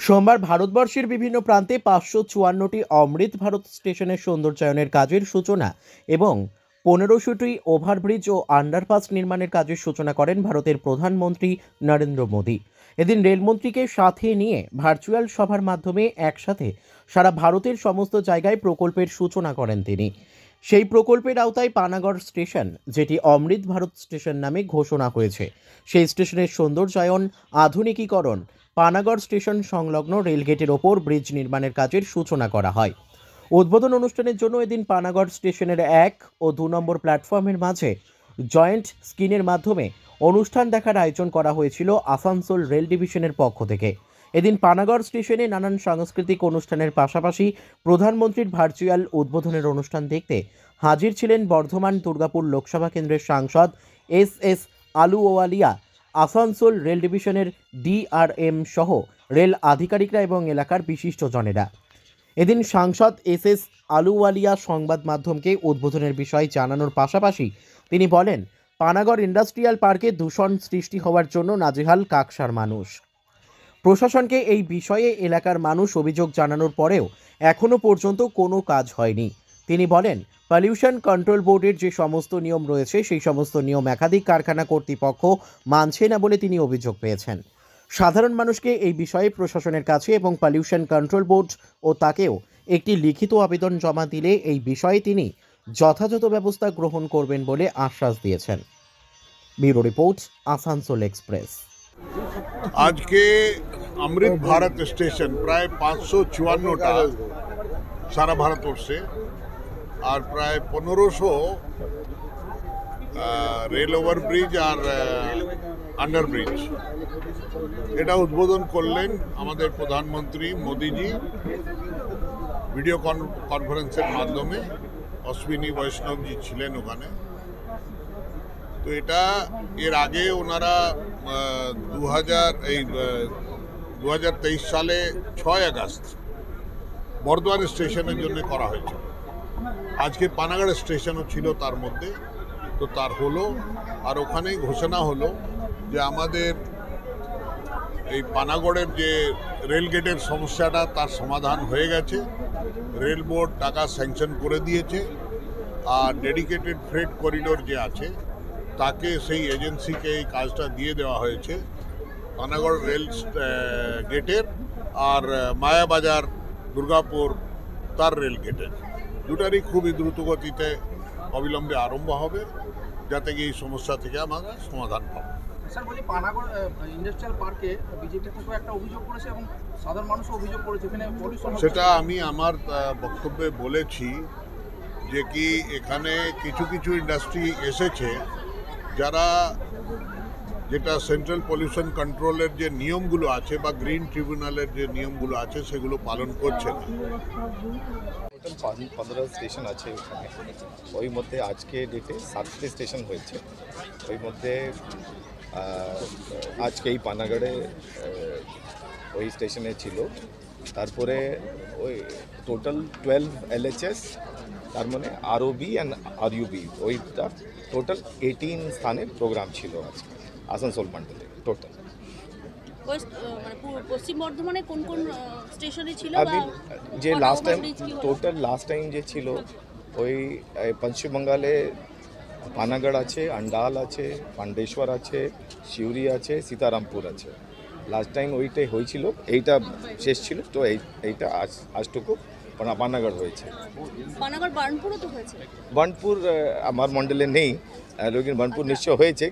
সোমবার ভারতবর্ষের বিভিন্ন প্রান্তে 554টি অমৃত ভারত স্টেশনের সৌন্দর্যায়নের কাজের সূচনা এবং 1500টি ওভারব্রিজ ও আন্ডারপাস নির্মাণের কাজের সূচনা করেন ভারতের প্রধানমন্ত্রী নরেন্দ্র মোদী। এদিন রেলমন্ত্রীকে সাথে নিয়ে ভার্চুয়াল সভার মাধ্যমে একসাথে সারা ভারতের সমস্ত জায়গায় প্রকল্পের সূচনা করেন তিনি। সেই প্রকল্পের আওতায় পানাগড় স্টেশন, যেটি অমৃত ভারত স্টেশন নামে ঘোষণা হয়েছে, সেই স্টেশনের সৌন্দর্যায়ন, আধুনিকীকরণ, পানাগড় স্টেশন সংলগ্ন রেলগেটের ওপর ব্রিজ নির্মাণের কাজের সূচনা করা হয়। উদ্বোধন অনুষ্ঠানের জন্য এদিন পানাগড় স্টেশনের 1 ও 2 নম্বর প্ল্যাটফর্মের মাঝে জয়েন্ট স্ক্রিনের মাধ্যমে অনুষ্ঠান দেখার আয়োজন করা হয়েছিল আসানসোল রেল ডিভিশনের পক্ষ থেকে। এদিন পানাগড় স্টেশনে নানান সাংস্কৃতিক অনুষ্ঠানের পাশাপাশি প্রধানমন্ত্রীর ভার্চুয়াল উদ্বোধনের অনুষ্ঠান দেখতে হাজির ছিলেন বর্ধমান দুর্গাপুর লোকসভা কেন্দ্রের সাংসদ এস আলুওয়ালিয়া, আসানসোল রেল ডিভিশনের ডিআরএম সহ রেল আধিকারিকরা এবং এলাকার বিশিষ্টজনেরা। এদিন সাংসদ এস আলুওয়ালিয়া সংবাদ মাধ্যমকে উদ্বোধনের বিষয় জানানোর পাশাপাশি তিনি বলেন, পানাগড় ইন্ডাস্ট্রিয়াল পার্কে দূষণ সৃষ্টি হওয়ার জন্য নাজেহাল কাকসার মানুষ। প্রশাসনকে এই বিষয়ে এলাকার মানুষ অভিযোগ জানানোর পরেও এখনও পর্যন্ত কোনো কাজ হয়নি। তিনি বলেন, পলিউশন কন্ট্রোল বোর্ডের যে সমস্ত নিয়ম রয়েছে সেই সমস্ত নিয়ম একাধিক কারখানা কর্তৃপক্ষ মানছে না বলে তিনি অভিযোগ পেয়েছেন। সাধারণ মানুষকে এই বিষয়ে প্রশাসনের কাছে এবং পলিউশন কন্ট্রোল বোর্ড ও তাকেও একটি লিখিত আবেদন জমা দিলে এই বিষয়ে তিনি যথাযথ ব্যবস্থা গ্রহণ করবেন বলে আশ্বাস দিয়েছেন। Bureau report, Asansol express. আজকে অমৃত ভারত স্টেশন প্রায় 554টা সারা ভারতবর্ষে আর প্রায় 1500 রেল ওভারব্রিজ আর আন্ডারব্রিজ, এটা উদ্বোধন করলেন আমাদের প্রধানমন্ত্রী মোদিজি ভিডিও কনফারেন্সের মাধ্যমে। অশ্বিনী বৈষ্ণবজি ছিলেন ওখানে। তো এটা এর আগে ওনারা 2023 সালে 6 আগস্ট বর্ধমান স্টেশনের জন্য করা হয়েছিল। আজকে পানাগড় স্টেশনও ছিল তার মধ্যে, তো তার হলো। আর ওখানেই ঘোষণা হলো যে আমাদের এই পানাগড়ের যে রেলগেটের সমস্যাটা তার সমাধান হয়ে গেছে। রেল বোর্ড টাকা স্যাংশন করে দিয়েছে, আর ডেডিকেটেড ফ্রেট করিডোর যে আছে তাকে, সেই এজেন্সিকে এই কাজটা দিয়ে দেওয়া হয়েছে। পানাগড় রেল গেটের আর মায়াবাজার দুর্গাপুর তার রেল গেটের দুটারই খুবই দ্রুতগতিতে অবিলম্বে আরম্ভ হবে, যাতে কি এই সমস্যা থেকে আমরা সমাধান পাবো। স্যার বলি, পানাগড় ইন্ডাস্ট্রিয়াল পার্কে বিজেপি থেকে একটা অভিযোগ করেছে এবং সাধারণ মানুষও অভিযোগ করেছে এখানে পলিউশন। সেটা আমি আমার বক্তব্যে বলেছি যে কি এখানে কিছু কিছু ইন্ডাস্ট্রি এসেছে যারা, যেটা সেন্ট্রাল পলিউশন কন্ট্রোলের যে নিয়মগুলো আছে বা গ্রিন ট্রিবিউনালের যে নিয়মগুলো আছে সেগুলো পালন করছে না। টোটাল 15 স্টেশন আছে ওখানে। ওই মধ্যে আজকে ডেটে 7টে স্টেশন হয়েছে। ওই মধ্যে আজকে এই পানাগড়ে ওই স্টেশনে ছিল। তারপরে ওই টোটাল 12 LHS, তার মানে ROB অ্যান্ড RUB, ওইটা টোটাল 18 স্থানে প্রোগ্রাম ছিল আজকে আসানসোল মন্ডলে টোটাল। পশ্চিম বর্ধমানে কোন কোন স্টেশনে ছিল? যে লাস্ট টাইম যে ছিল ওই পশ্চিম বঙ্গালে পানাগড় আছে, আন্ডাল আছে, পান্ডেশ্বর আছে, শিউরি আছে, সীতারামপুর আছে। লাস্ট টাইম ওইটাই হয়েছিল, এইটা শেষ ছিল। তো এইটা আজটুকু পানাগড় হয়েছে। পানাগড় বার্নপুরও তো হয়েছে। বার্নপুর আমার মন্ডলে নেই, লেকিন বার্নপুর নিশ্চয় হয়েছে।